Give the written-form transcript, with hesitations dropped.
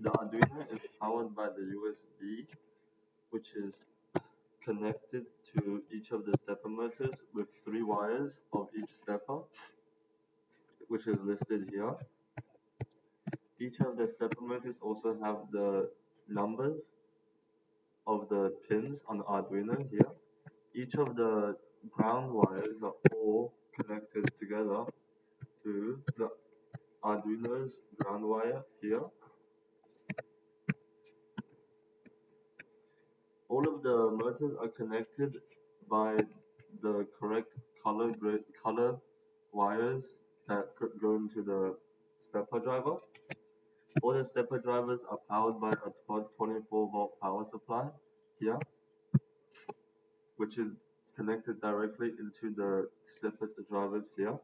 the Arduino is powered by the USB, which is connected to each of the stepper motors with 3 wires of each stepper, which is listed here. Each of the stepper motors also have the numbers of the pins on the Arduino here. Each of the ground wires are all connected together to the Arduino's ground wire here. All of the motors are connected by the correct color wires that go into the stepper driver. All the stepper drivers are powered by a 24-volt power supply here, which is connected directly into the stepper drivers here.